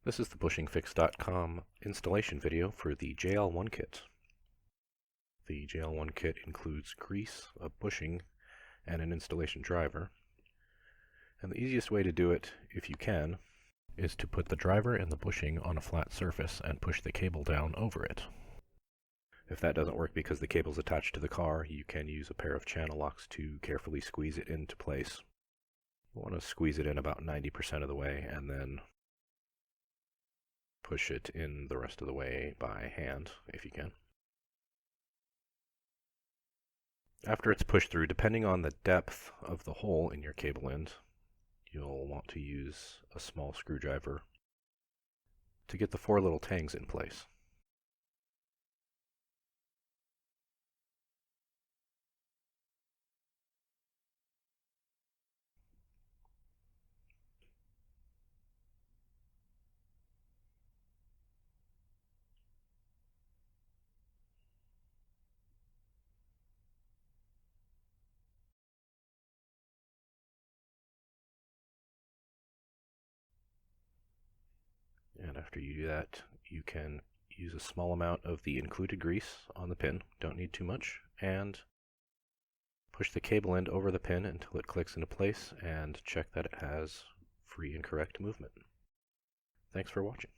This is the BushingFix.com installation video for the JL1 kit. The JL1 kit includes grease, a bushing, and an installation driver. And the easiest way to do it, if you can, is to put the driver and the bushing on a flat surface and push the cable down over it. If that doesn't work because the cable's attached to the car, you can use a pair of channel locks to carefully squeeze it into place. You want to squeeze it in about 90% of the way and then push it in the rest of the way by hand, if you can. After it's pushed through, depending on the depth of the hole in your cable end, you'll want to use a small screwdriver to get the 4 little tangs in place. And after you do that, you can use a small amount of the included grease on the pin, don't need too much, and push the cable end over the pin until it clicks into place and check that it has free and correct movement. Thanks for watching.